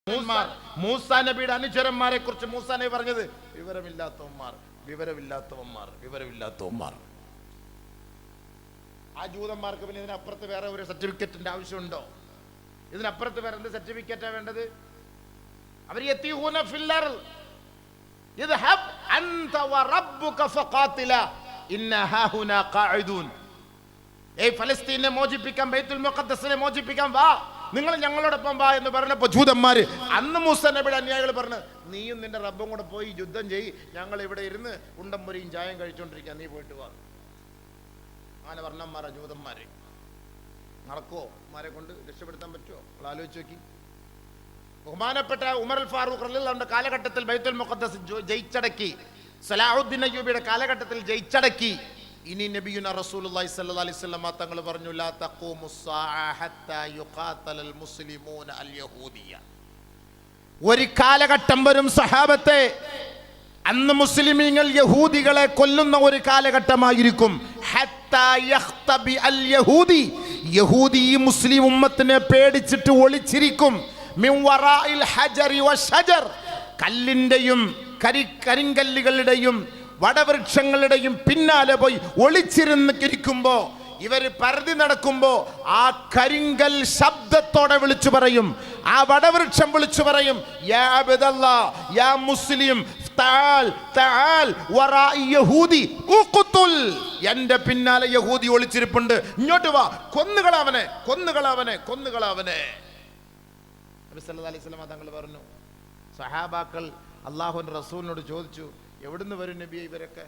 മൂസാ നബിയുടെ അനുചരന്മാരെ കുറിച്ച് മൂസാ നബി പറഞ്ഞത് വിവരമില്ലാത്തവന്മാർ. ആ ജൂതന്മാർക്ക് പിന്നെ ഇതിനപ്പുറത്ത് വേറെ ഒരു സർട്ടിഫിക്കറ്റിന്റെ ആവശ്യമുണ്ടോ? ഇതിനപ്പുറത്ത് വേറെ എന്ത് സർട്ടിഫിക്കറ്റാ വേണ്ടത്? അവർ യതീഹൂന ഫിൽ അർള് യദ്ഹബ് അൻത വറബ്ബുക ഫഖാതില ഇന്ന ഹാഹുനാ ഖാഇദൂൻ. ഫലസ്തീനെ മോചിപ്പിക്കാൻ, ബൈത്തുൽ മുഖദ്ദസിനെ മോചിപ്പിക്കാൻ വാ, നിങ്ങൾ ഞങ്ങളോടൊപ്പം വാ എന്ന് പറഞ്ഞപ്പോൾ ജൂതന്മാര്, അന്ന് മൂസാ നബിയുടെ അനുയായികൾ പറഞ്ഞു, നീയും നിന്റെ റബ്ബും കൂടെ പോയി യുദ്ധം ചെയ്യ്, ഞങ്ങൾ ഇവിടെ ഇരുന്ന് ഉണ്ടംപൊരിയും ചായം കഴിച്ചോണ്ടിരിക്കുക, നീ പോയിട്ട് വാ. അങ്ങനെ വർണ്ണന്മാരാ ജൂതന്മാര്. നടക്കുവോ? മാരെ കൊണ്ട് രക്ഷപ്പെടുത്താൻ പറ്റുമോ? നിങ്ങൾ ആലോചിച്ച് നോക്കി. ബഹുമാനപ്പെട്ട ഉമർ അൽ ഫാറൂഖ് റളിയല്ലാഹുവിന്റെ കാലഘട്ടത്തിൽ ബൈത്തുൽ മുഖദ്ദസ് ജയിച്ചടക്കി. സലാഹുദ്ദീൻ അയ്യൂബിയുടെ കാലഘട്ടത്തിൽ ജയിച്ചടക്കി. ഇനി നബിയുന റസൂലുള്ളാഹി സ്വല്ലല്ലാഹു അലൈഹി വസല്ലം തങ്ങൾ പറഞ്ഞു, ലാ തഖൂമുസ്സാഅ ഹത്താ യുഖാതലൽ മുസ്ലിമൂന അൽ യഹൂദിയ. ഒരു കാലഘട്ടം വരും സഹാബത്തെ, അന്ന് മുസ്ലിമീങ്ങൾ യഹൂദികളെ കൊല്ലുന്ന ഒരു കാലഘട്ടമായിരിക്കും. ഹത്താ യഖ്തബി അൽ യഹൂദി, യഹൂദി ഈ മുസ്ലിം ഉമ്മത്തിനെ പേടിച്ചിട്ട് ഒളിച്ചിരിക്കും. മിൻ വറാഇൽ ഹജറി വശജർ, കല്ലിന്റെയും കരിങ്കല്ലുകളുടെയും വടവൃക്ഷങ്ങളുടെയും പിന്നാലെ പോയി ഒളിച്ചിരുന്നിരിക്കുമ്പോ, ഇവർ പരതി നടക്കുമ്പോ ആ കരിങ്കൽ ശബ്ദത്തോടെ വിളിച്ചു പറയും, ആ വടവൃക്ഷം വിളിച്ചു പറയും, യാ അബ്ദല്ലാഹ് യാ മുസ്ലിം തആൽ തആൽ വറാഇ യഹൂദി ഉഖ്തുൽ, എന്റെ പിന്നാലെ യഹൂദി ഒളിച്ചിരിപ്പുണ്ട്, ഇങ്ങോട്ട് വാ, കൊന്നുകളവനെ. നബി സല്ലല്ലാഹു അലൈഹി വസല്ലം തങ്ങൾ പറഞ്ഞു, സഹാബാക്കൾ അല്ലാഹുവിന്റെ റസൂലിനോട് ചോദിച്ചു, എവിടുന്ന് വരും നബിയെ ഇവരൊക്കെ,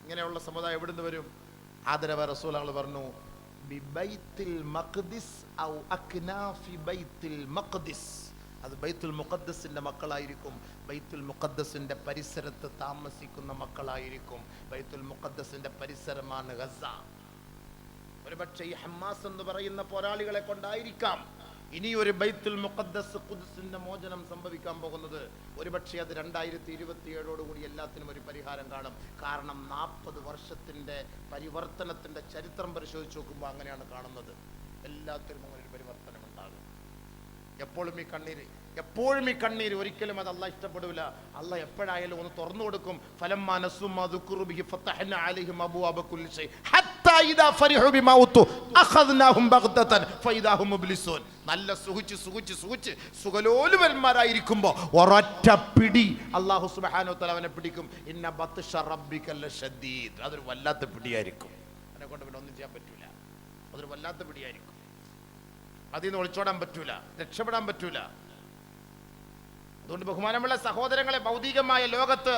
ഇങ്ങനെയുള്ള സമുദായം എവിടുന്ന് വരും? ആദരവ റസൂൽ ഞങ്ങൾ പറഞ്ഞു, ബിബൈത്തിൽ മഖ്ദിസ് ഔ അക്നാഫി ബൈത്തിൽ മഖ്ദിസ്, അത് ബൈത്തുൽ മുഖദ്ദസിന്റെ മക്കളായിരിക്കും, ബൈത്തുൽ മുഖദ്ദസിന്റെ പരിസരത്ത് താമസിക്കുന്ന മക്കളായിരിക്കും. ബൈത്തുൽ മുഖദ്ദസിന്റെ പരിസരമാണ് ഗസ. ഒരുപക്ഷെ ഈ ഹമാസ് എന്ന് പറയുന്ന പോരാളികളെ കൊണ്ടായിരിക്കാം ഇനി ഒരു ബൈത്തുൽ മുഖദ്ദസ് ഖുദ്സിന്റെ മോചനം സംഭവിക്കാൻ പോകുന്നത്. ഒരുപക്ഷെ അത് 2027 എല്ലാത്തിനും ഒരു പരിഹാരം കാണും. കാരണം 40 വർഷത്തിന്റെ പരിവർത്തനത്തിന്റെ ചരിത്രം പരിശോധിച്ച് നോക്കുമ്പോൾ അങ്ങനെയാണ് കാണുന്നത്. എല്ലാത്തിനും അങ്ങനെ ഒരു പരിവർത്തനം ഉണ്ടാകും. എപ്പോഴും ഈ കണ്ണീര് ഒരിക്കലും അത് അള്ളാഹ് ഇഷ്ടപ്പെടില്ല. അള്ളാഹ് എപ്പോഴായാലും ഒന്ന് തുറന്നു കൊടുക്കും. ഫലമ്മാ നസൂ മാ ദുക്കിറു ബിഹി ഫതഹ്നാ അലൈഹിം അബ്വാബ കുല്ലി ഷൈ ഹത്താ ഇദാ ഫരിഹു ബിമാ ഉതു അഖദ്നാഹും ബഗ്തതൻ ഫഇദാ ഹും മുബ്ലിസൂൻ. നല്ല സുഖിച്ച് സുഖലോലുപന്മാരായിരിക്കുമ്പോൾ ഒരൊറ്റ പിടി അല്ലാഹു സുബ്ഹാനഹു വ തആല അവനെ പിടിക്കും. ഇന്ന ബത്ഷ റബ്ബിക ലശദീദ്. അതൊരു വല്ലാത്ത പിടിയായിരിക്കും. അതിനെ കൊണ്ട് പിന്നെ ഒന്നും ചെയ്യാൻ പറ്റൂല. അതൊരു വല്ലാത്ത പിടിയായിരിക്കും. അതിൽ നിന്ന് ഒളിച്ചോടാൻ പറ്റൂല, രക്ഷപ്പെടാൻ പറ്റൂല. അതുകൊണ്ട് ബഹുമാനമുള്ള സഹോദരങ്ങളെ, ഭൗതികമായ ലോകത്ത്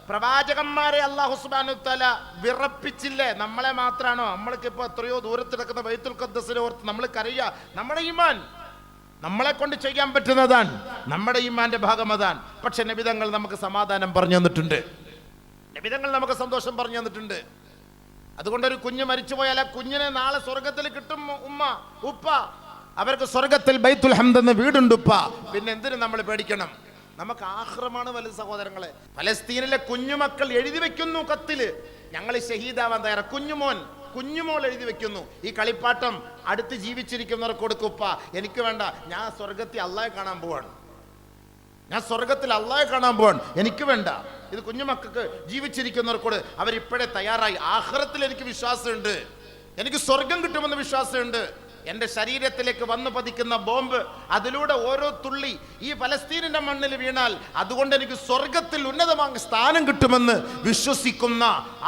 പ്രവാചകന്മാരെ അല്ലാഹു സുബ്ഹാനഹു വ തആല വിറപ്പിച്ചില്ലേ? നമ്മളെ മാത്രാണോ? നമ്മൾക്ക് ഇപ്പൊ എത്രയോ ദൂരത്ത് കിടക്കുന്ന ബൈത്തുൽ ഖദ്ദസിനെ ഓർത്ത് നമ്മൾ കരയുക. നമ്മുടെ ഈമാൻ നമ്മളെ കൊണ്ട് ചെയ്യാൻ പറ്റുന്നതാണ്, നമ്മുടെ ഈമാന്റെ ഭാഗം അതാണ്. പക്ഷെ നബിതങ്ങൾ നമുക്ക് സമാധാനം പറഞ്ഞു തന്നിട്ടുണ്ട്, നബിതങ്ങൾ നമുക്ക് സന്തോഷം പറഞ്ഞു തന്നിട്ടുണ്ട്. അതുകൊണ്ടൊരു കുഞ്ഞ് മരിച്ചുപോയാൽ ആ കുഞ്ഞിനെ നാളെ സ്വർഗത്തിൽ കിട്ടും. ഉപ്പ അവർക്ക് സ്വർഗത്തിൽ ബൈത്തുൽ ഹംദ് എന്ന വീടുണ്ട് ഉപ്പ. പിന്നെ എന്തിനു നമ്മൾ പേടിക്കണം? നമുക്ക് ആഖിറമാണ് വലുത് സഹോദരങ്ങളെ. ഫലസ്തീനിലെ കുഞ്ഞുമക്കൾ എഴുതി വെക്കുന്നു കത്തില്, ഞങ്ങൾ ഷഹീദാവാൻ തയ്യാറ. കുഞ്ഞുമോൾ എഴുതി വെക്കുന്നു, ഈ കളിപ്പാട്ടം അടുത്ത് ജീവിച്ചിരിക്കുന്നവർക്ക് കൊടുക്കുപ്പ, എനിക്ക് വേണ്ട, ഞാൻ സ്വർഗത്തിൽ അള്ളാഹെ കാണാൻ പോവാണ്, എനിക്ക് വേണ്ട. ഇത് കുഞ്ഞുമക്കൾക്ക് ജീവിച്ചിരിക്കുന്നവർക്കോട് അവരിപ്പോഴേ തയ്യാറായി. ആഖിറത്തിൽ എനിക്ക് വിശ്വാസമുണ്ട്, എനിക്ക് സ്വർഗം കിട്ടുമെന്ന് വിശ്വാസമുണ്ട്. എൻ്റെ ശരീരത്തിലേക്ക് വന്നു പതിക്കുന്ന ബോംബ്, അതിലൂടെ ഓരോ തുള്ളി ഈ ഫലസ്തീനിന്റെ മണ്ണിൽ വീണാൽ അതുകൊണ്ട് എനിക്ക് സ്വർഗത്തിൽ ഉന്നതമായ സ്ഥാനം കിട്ടുമെന്ന് വിശ്വസിക്കുന്ന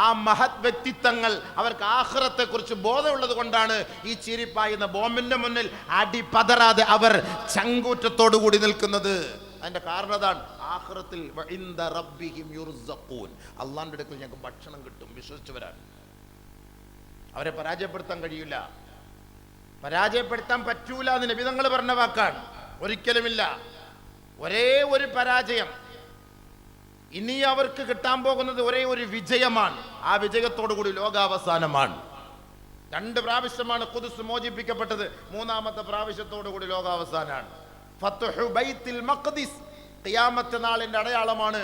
ആ മഹത് വ്യക്തിത്വങ്ങൾ, അവർക്ക് ആഖിറത്തെ കുറിച്ച് ബോധമുള്ളത് കൊണ്ടാണ് ഈ ചീരിപ്പായുന്ന ബോംബിന്റെ മുന്നിൽ അടിപതറാതെ അവർ ചങ്കൂറ്റത്തോടു കൂടി നിൽക്കുന്നത്. അതിന്റെ കാരണം അതാണ്, ആഖിറത്തിൽ അള്ളാന്റെ അടുക്കൽ ഞങ്ങൾക്ക് ഭക്ഷണം കിട്ടും. വിശ്വസിച്ചവരാണ്. അവരെ പരാജയപ്പെടുത്താൻ കഴിയില്ല, പരാജയപ്പെടുത്താൻ പറ്റൂല എന്ന് നബിതങ്ങൾ പറഞ്ഞ വാക്കാണ്. ഒരിക്കലുമില്ല. ഒരേ ഒരു പരാജയം, ഇനി അവർക്ക് കിട്ടാൻ പോകുന്നത് ഒരേ ഒരു വിജയമാണ്. ആ വിജയത്തോടു കൂടി ലോകാവസാനമാണ്. 2 പ്രാവശ്യമാണ് ഖുദ്സ് മോചിപ്പിക്കപ്പെട്ടത്, 3ാമത്തെ പ്രാവശ്യത്തോടു കൂടി ലോകാവസാനാണ്. ഫത്ഹു ബൈത്തുൽ മഖ്ദിസ് ഖിയാമത്ത് നാളിന്റെ അടയാളമാണ്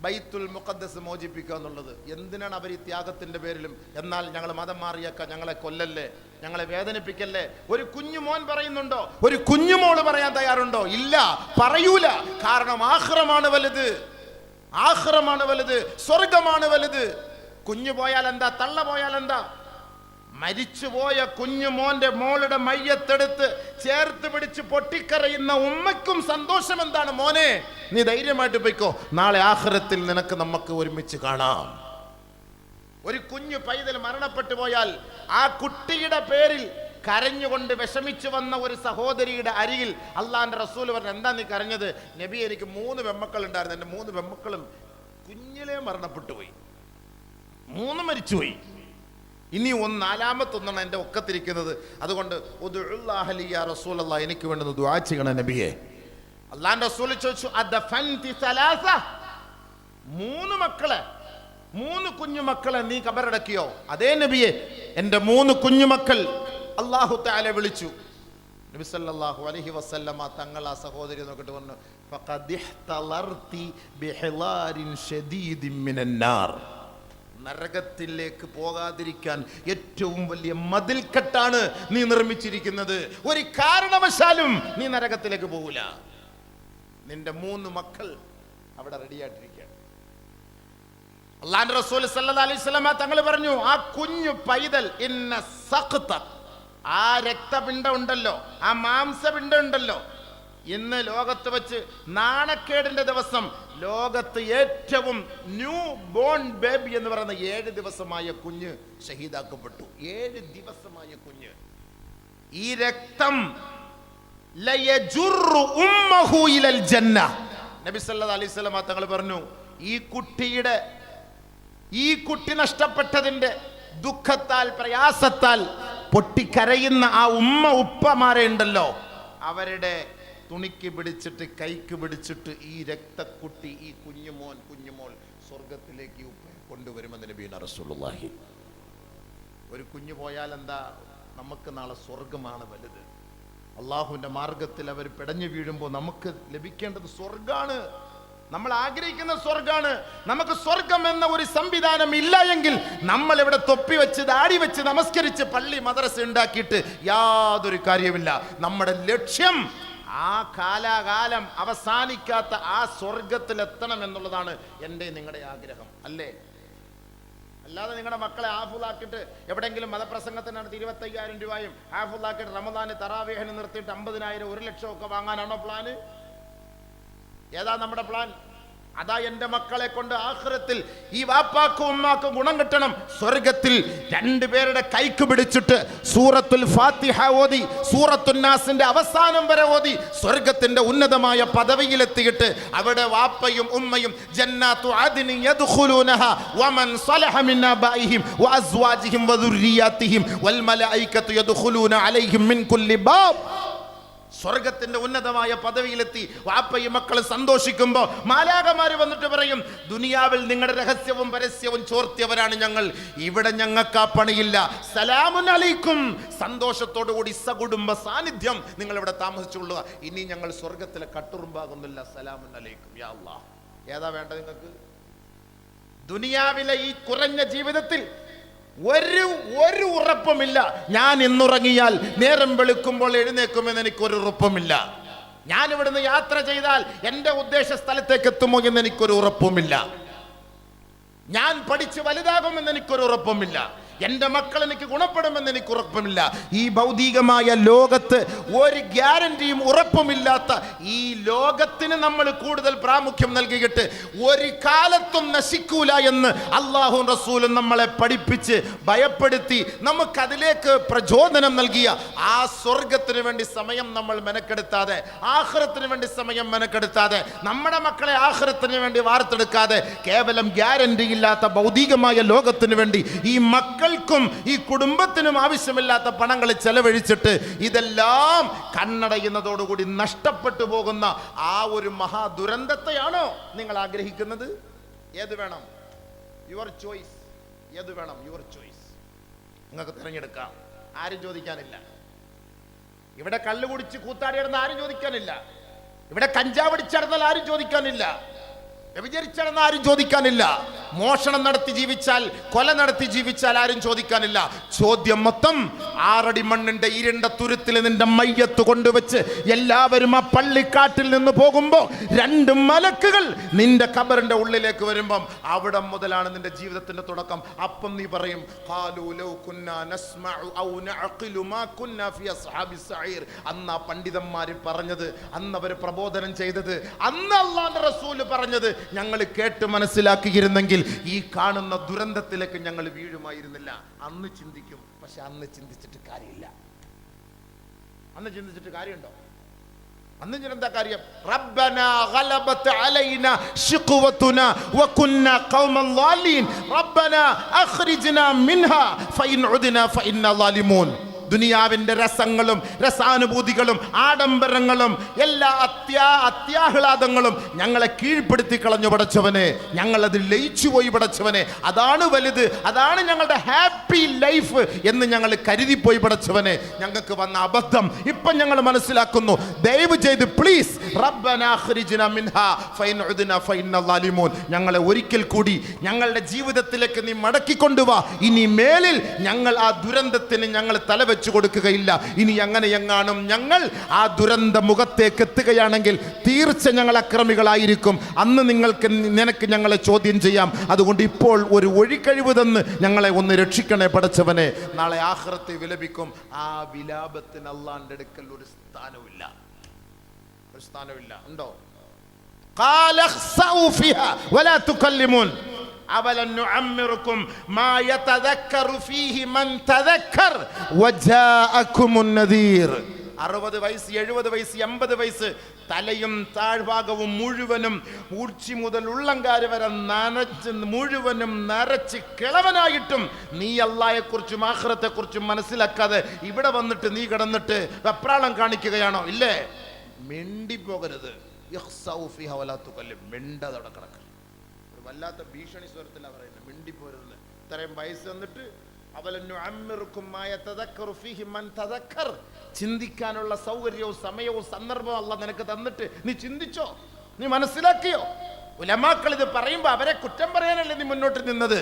ബൈത്തുൽ മുഖദ്ദസ് മോചിപ്പിക്കുക എന്നുള്ളത്. എന്തിനാണ് അവർ ഈ ത്യാഗത്തിന്റെ പേരിലും? എന്നാൽ ഞങ്ങൾ മതം മാറിയേക്കാം, ഞങ്ങളെ കൊല്ലല്ലേ, ഞങ്ങളെ വേദനിപ്പിക്കല്ലേ. ഒരു കുഞ്ഞുമോൻ പറയുന്നുണ്ടോ? ഒരു കുഞ്ഞുമോള് പറയാൻ തയ്യാറുണ്ടോ? ഇല്ല, പറയൂല. കാരണം ആഖിറമാണ് വലുത്, ആഖിറമാണ് വലുത്, സ്വർഗമാണ് വലുത്. കുഞ്ഞു പോയാൽ എന്താ, തള്ള പോയാൽ എന്താ? മരിച്ചുപോയ കുഞ്ഞുമോന്റെ മോളുടെ മയ്യത്തെടുത്ത് ചേർത്ത് പിടിച്ച് പൊട്ടിക്കരയുന്ന ഉമ്മയ്ക്കും സന്തോഷം എന്താണ്? മോനെ, നീ ധൈര്യമായിട്ട് പോയിക്കോ, നാളെ ആഖിറത്തിൽ നിനക്ക് നമുക്ക് ഒരുമിച്ച് കാണാം. ഒരു കുഞ്ഞു പൈതൽ മരണപ്പെട്ടു പോയാൽ ആ കുട്ടിയുടെ പേരിൽ കരഞ്ഞുകൊണ്ട് വിഷമിച്ചു വന്ന ഒരു സഹോദരിയുടെ അരികിൽ അള്ളാന്റെ റസൂൽ പറഞ്ഞു, എന്താ നീ കരഞ്ഞത്? നബി, എനിക്ക് 3 പെമ്മക്കൾ ഉണ്ടായിരുന്നു, എൻ്റെ 3 പെമ്മക്കളും കുഞ്ഞിലേ മരണപ്പെട്ടു പോയി, 3 മരിച്ചുപോയി, ഇനി 4ാമത്തൊന്നാണ് എൻ്റെ ഒക്കത്തിരിക്കുന്നത്. അതുകൊണ്ട് എനിക്ക് വേണ്ടുന്ന ദുആ ചെയ്യണം നബിയെ. അള്ളാന്റെ റസൂൽ ചോദിച്ചു, 3 മക്കളെ, 3 കുഞ്ഞുമക്കളെ നീ കബറടക്കിയോ? അതേ നബിയെ, എൻ്റെ 3 കുഞ്ഞുമക്കൾ അല്ലാഹു തആല വിളിച്ചു. നബി സല്ലല്ലാഹു അലൈഹി വസല്ലമ തങ്ങൾ ആ സഹോദരി നോക്കിട്ട് പറഞ്ഞു, ഫഖദിഹ്തലർതി ബിഹിലാരിൻ ഷദീദിൻ മിനന്നാർ. നരകത്തിലേക്ക് പോകാതിരിക്കാൻ ഏറ്റവും വലിയ മതിൽക്കെട്ടാണ് നീ നിർമ്മിച്ചിരിക്കുന്നത്. ഒരു കാരണവശാലും നീ നരകത്തിലേക്ക് പോകില്ല. നിന്റെ 3 മക്കൾ അവിടെ റെഡിയായിട്ടിരിക്കുകയാണ്. അല്ലാഹുവിന്റെ റസൂൽ സല്ലല്ലാഹു അലൈഹി വസല്ലം തങ്ങൾ പറഞ്ഞു, ആ കുഞ്ഞു പൈതൽ ഇന്ന സഖത, ആ രക്തപിണ്ഡം ഉണ്ടല്ലോ, ആ മാംസപിണ്ഡം ഉണ്ടല്ലോ, ഇന്ന് ലോകത്ത് വെച്ച് നാണക്കേടിന്റെ ദിവസം ലോകത്ത് ഏറ്റവും ന്യൂ ബോൺ ബേബി എന്ന് പറയുന്ന 7 ദിവസമായ കുഞ്ഞ് ഷഹീദാക്കപ്പെട്ടു. 7 ദിവസമായ കുഞ്ഞ്. ഈ രക്തം ലയജുറു ഉമ്മഹു ഇലൽ ജന്ന. നബി സല്ലല്ലാഹു അലൈഹി വസല്ലം തങ്ങൾ പറഞ്ഞു, ഈ കുട്ടി നഷ്ടപ്പെട്ടതിന്റെ ദുഃഖത്താൽ പ്രയാസത്താൽ പൊട്ടിക്കരയുന്ന ആ ഉപ്പമാരെ ഉണ്ടല്ലോ, അവരുടെ തുണിക്ക് പിടിച്ചിട്ട് കൈക്ക് പിടിച്ചിട്ട് ഈ രക്തക്കുട്ടി, ഈ കുഞ്ഞുമോൾ സ്വർഗത്തിലേക്ക് കൊണ്ടുവരുമെന്ന് നബിയുനാ റസൂലുള്ളാഹി. ഒരു കുഞ്ഞു പോയാൽ എന്താ, നമുക്ക് നാളെ സ്വർഗമാണ് വലുത്. അള്ളാഹുവിന്റെ മാർഗത്തിൽ അവർ പിടഞ്ഞു വീഴുമ്പോൾ നമുക്ക് ലഭിക്കേണ്ടത് സ്വർഗാണ്, നമ്മൾ ആഗ്രഹിക്കുന്ന സ്വർഗാണ്. നമുക്ക് സ്വർഗം എന്ന ഒരു സംവിധാനം ഇല്ല എങ്കിൽ നമ്മൾ ഇവിടെ തൊപ്പി വെച്ച് ദാടി വെച്ച് നമസ്കരിച്ച് പള്ളി മദ്രസ ഉണ്ടാക്കിയിട്ട് യാതൊരു കാര്യമില്ല. നമ്മുടെ ലക്ഷ്യം ആ കാലാകാലം അവസാനിക്കാത്ത ആ സ്വർഗത്തിൽ എത്തണം എന്നുള്ളതാണ് എൻ്റെ നിങ്ങളുടെ ആഗ്രഹം, അല്ലേ? അല്ലാതെ നിങ്ങളുടെ മക്കളെ ഹാഫിളാക്കിയിട്ട് എവിടെയെങ്കിലും മതപ്രസംഗത്തിന് നടത്തി 25,000 രൂപയും ഹാഫിളാക്കിയിട്ട് റമദാന് തറാവീഹിന് നിർത്തിയിട്ട് 50,000 1 ലക്ഷം ഒക്കെ വാങ്ങാനാണോ പ്ലാന്? ഏതാ നമ്മുടെ പ്ലാൻ? അതാ എൻ്റെ മക്കളെ കൊണ്ട് ആഖിറത്തിൽ ഈ വാപ്പാക്കും ഉമ്മാക്കും ഗുണം കിട്ടണം. സ്വർഗത്തിൽ 2 പേരുടെ കൈക്ക് പിടിച്ചിട്ട് സൂറത്തുൽ ഫാത്തിഹ ഓതി സൂറത്തുൻ നാസിന്റെ അവസാനം വരെ ഓതി സ്വർഗത്തിന്റെ ഉന്നതമായ പദവിയിലെത്തിയിട്ട് അവിടെ വാപ്പയും ഉമ്മയും ജന്നാത്തു അദ്നി യദ്ഖുലൂനഹ വമൻ സലഹ മിൻ ആബാഇഹിം വഅസ്വാജിഹിം വദുർരിയാതിഹിം വൽ മലായികതു യദ്ഖുലൂന അലൈഹിം മിൻ കുല്ലി ബാബ്. സ്വർഗത്തിന്റെ ഉന്നതമായ പദവിയിലെത്തി വാപ്പയും മക്കള് സന്തോഷിക്കുമ്പോൾ മാലാഖമാര് വന്നിട്ട് പറയും, ദുനിയാവിൽ നിങ്ങളുടെ രഹസ്യവും പരസ്യവും ചോർത്തിയവരാണ് ഞങ്ങൾ, ഇവിടെ ഞങ്ങൾക്ക് ആ പണിയില്ല. സലാമുൻ അലൈക്കും, സന്തോഷത്തോടു കൂടി സകുടുംബ സാന്നിധ്യം നിങ്ങൾ ഇവിടെ താമസിച്ചുകൊള്ളുക, ഇനി ഞങ്ങൾ സ്വർഗത്തിലെ കട്ടുറുമ്പാകുന്നില്ല. സലാമുൻ അലൈക്കും. യാ അല്ലാഹ്, ഏതാ വേണ്ട നിങ്ങൾക്ക്? ദുനിയാവിലെ ഈ കുറഞ്ഞ ജീവിതത്തിൽ ഒരു ഉറപ്പുമില്ല. ഞാൻ ഇന്നുറങ്ങിയാൽ നേരം വെളുക്കുമ്പോൾ എഴുന്നേക്കുമെന്ന് എനിക്കൊരു ഉറപ്പുമില്ല. ഞാൻ ഇവിടുന്ന് യാത്ര ചെയ്താൽ എൻ്റെ ഉദ്ദേശ സ്ഥലത്തേക്ക് എത്തുമോ എന്ന് എനിക്കൊരു ഉറപ്പുമില്ല. ഞാൻ പഠിച്ച് വലുതാകുമെന്ന് എനിക്കൊരു ഉറപ്പുമില്ല. എൻ്റെ മക്കൾ എനിക്ക് ഗുണപ്പെടുമെന്ന് എനിക്ക് ഉറപ്പുമില്ല. ഈ ഭൗതികമായ ലോകത്ത് ഒരു ഗ്യാരണ്ടിയും ഉറപ്പുമില്ലാത്ത ഈ ലോകത്തിന് നമ്മൾ കൂടുതൽ പ്രാമുഖ്യം നൽകിയിട്ട് ഒരു കാലത്തും നശിക്കൂല എന്ന് അല്ലാഹുവും റസൂലും നമ്മളെ പഠിപ്പിച്ച് ഭയപ്പെടുത്തി നമുക്കതിലേക്ക് പ്രചോദനം നൽകിയ ആ സ്വർഗത്തിന് വേണ്ടി സമയം നമ്മൾ മെനക്കെടുത്താതെ, ആഖിറത്തിന് വേണ്ടി സമയം മെനക്കെടുത്താതെ, നമ്മുടെ മക്കളെ ആഖിറത്തിന് വേണ്ടി വാർത്തെടുക്കാതെ കേവലം ഗ്യാരണ്ടി ഇല്ലാത്ത ഭൗതികമായ ലോകത്തിന് വേണ്ടി ഈ മക്കൾ ഈ കുടുംബത്തിനും ആവശ്യമില്ലാത്ത പണങ്ങൾ ചെലവഴിച്ചിട്ട് ഇതെല്ലാം കണ്ണടയുന്നതോടുകൂടി നഷ്ടപ്പെട്ടു പോകുന്ന ആ ഒരു മഹാദുരന്തത്തെയാണോ നിങ്ങൾ ആഗ്രഹിക്കുന്നത്? ഏത് വേണം? Your choice. ഏത് വേണം? Your choice. നിങ്ങൾക്ക് തിരഞ്ഞെടുക്കാം. ആരും ചോദിക്കാനില്ല. ഇവിടെ കള്ളു കുടിച്ച് കൂത്താടിയിടുന്ന ആരും ചോദിക്കാനില്ല. ഇവിടെ കഞ്ചാവടിച്ചടന്നാൽ ആരും ചോദിക്കാനില്ല. വ്യഭിചരിച്ചടന്ന ആരും ചോദിക്കാനില്ല. മോഷണം നടത്തി ജീവിച്ചാൽ, കൊല നടത്തി ജീവിച്ചാൽ ആരും ചോദിക്കാനില്ല. ചോദ്യം മൊത്തം 6 അടി മണ്ണിന്റെ ഇരുണ്ട തുരുത്തിൽ നിന്റെ മയ്യത്ത് കൊണ്ടുവച്ച് എല്ലാവരും ആ പള്ളിക്കാട്ടിൽ നിന്ന് പോകുമ്പോൾ 2 മലക്കുകൾ നിന്റെ ഖബറിന്റെ ഉള്ളിലേക്ക് വരുമ്പം അവിടെ മുതലാണ് നിന്റെ ജീവിതത്തിന്റെ തുടക്കം. അപ്പം നീ പറയും, ഖാലൂ ലൗ കുന്നാ നസ്മഉ ഔ നഅഖിലു മാ കുന്നാ ഫി അസ്ഹാബിസ് സഈർ. അന്ന് ആ പണ്ഡിതന്മാർ പറഞ്ഞത്, അന്ന് അവർ പ്രബോധനം ചെയ്തത്, അന്ന് അല്ലാഹുവിന്റെ റസൂൽ പറഞ്ഞത് ഞങ്ങൾ കേട്ട് മനസ്സിലാക്കിയിരുന്നെങ്കിൽ ഈ കാണുന്ന ദുരന്തത്തിലേക്ക് ഞങ്ങൾ വീഴുമായിരുന്നില്ല. അന്ന് ചിന്തിക്കും. പക്ഷെ അന്ന് ചിന്തിച്ചിട്ട് കാര്യമില്ല. അന്ന് ചിന്തിച്ചിട്ട് കാര്യമുണ്ടോ? അന്ന് എന്താ കാര്യം? റബ്ബനാ ഗലബത് അലൈനാ ശിഖ്വതുനാ വകുന്നാ ഖൗമൻ ളാലീൻ റബ്ബനാ അഖ്രിജ്നാ മിൻഹാ ഫഇൻ ഉദ്നാ ഫഇന്നാ ളാലിമൂൻ. ദുനിയാവിന്റെ രസങ്ങളും രസാനുഭൂതികളും ആഡംബരങ്ങളും എല്ലാ അത്യാഹ്ലാദങ്ങളും ഞങ്ങളെ കീഴ്പ്പെടുത്തി കളഞ്ഞു പടച്ചവനെ. ഞങ്ങളത് ലയിച്ചു പോയി പടച്ചവനെ. അതാണ് വലുത്, അതാണ് ഞങ്ങളുടെ ഹാപ്പി ലൈഫ് എന്ന് ഞങ്ങൾ കരുതിപ്പോയി പടച്ചവനെ. ഞങ്ങൾക്ക് വന്ന അബദ്ധം ഇപ്പം ഞങ്ങൾ മനസ്സിലാക്കുന്നു. ദയവ് ചെയ്ത് പ്ലീസ് റബ്ബനാ അഖ്രിജ്നാ മിൻഹാ ഫഇൻ ഉദ്നാ ഫഇന്നാ ളാലിമൂൻ. ഞങ്ങളെ ഒരിക്കൽ കൂടി ഞങ്ങളുടെ ജീവിതത്തിലേക്ക് നീ മടക്കിക്കൊണ്ടുവാ. ഇനി മേലിൽ ഞങ്ങൾ ആ ദുരന്തത്തിന് ഞങ്ങൾ തലവെച്ച് കൊടുക്കുകയില്ല. ഇനി അങ്ങനെ എങ്ങാനും ഞങ്ങൾ ആ ദുരന്ത മുഖത്തേക്ക് എത്തുകയാണെങ്കിൽ തീർച്ച ഞങ്ങൾ അക്രമികളായിരിക്കും. അന്ന് നിനക്ക് ഞങ്ങളെ ചോദ്യം ചെയ്യാം. അതുകൊണ്ട് ഇപ്പോൾ ഒരു ഒഴിക്കഴിവ് തന്ന് ഞങ്ങളെ ഒന്ന് രക്ഷിക്കണേ പടച്ചവനെ. നാളെ ആഖിറത്തിൽ വിലപിക്കും. ആ വിലാപത്തിന് അല്ലാഹുവിന്റെ അടുക്കൽ ഒരു സ്ഥാനമില്ല. ഒരു സ്ഥാനമില്ല. ഉണ്ടോ? ഖാല ഖ്സഉ ഫിഹാ വലാ തുകല്ലിമൂൻ അവലൻ നുഅമ്മിറുക്കും മാ യതദക്കറു ഫീഹി മൻ തദക്കർ വജാഅകുമുൻ നദീർ. 60 വയസ്സ്, 70 വയസ്സ്, 80 വയസ്സ്, തലയും താഴ്ഭാഗവും മുഴുവനും ഉച്ചി മുതൽ ഉള്ളങ്കാര് വരെ മുഴുവനും നരച്ച് കിളവനായിട്ടും നീ അല്ലാഹയെക്കുറിച്ചും ആഖിറത്തെക്കുറിച്ചും മനസ്സിലാക്കാതെ ഇവിടെ വന്നിട്ട് നീ കിടന്നിട്ട് വെപ്രാളം കാണിക്കുകയാണോ? ഇല്ലേ? മിണ്ടിപ്പോകരുത്. മിണ്ടതോടെ കിടക്കുക. ഒരു വല്ലാത്ത ഭീഷണി സ്വരത്തിലാണ് പറയുന്നത്. മിണ്ടിപ്പോരുന്നത്. ഇത്രയും വയസ്സ് വന്നിട്ട് ചിന്തിക്കാനുള്ള സൗകര്യവും സമയവും സന്ദർഭവും അല്ലാഹ് നിനക്ക് തന്നിട്ട് നീ ചിന്തിച്ചോ? നീ മനസ്സിലാക്കിയോ? ഉലമാക്കൾ ഇത് പറയുമ്പോ അവരെ കുറ്റം പറയാനല്ലേ നീ മുന്നോട്ട് നിന്നത്?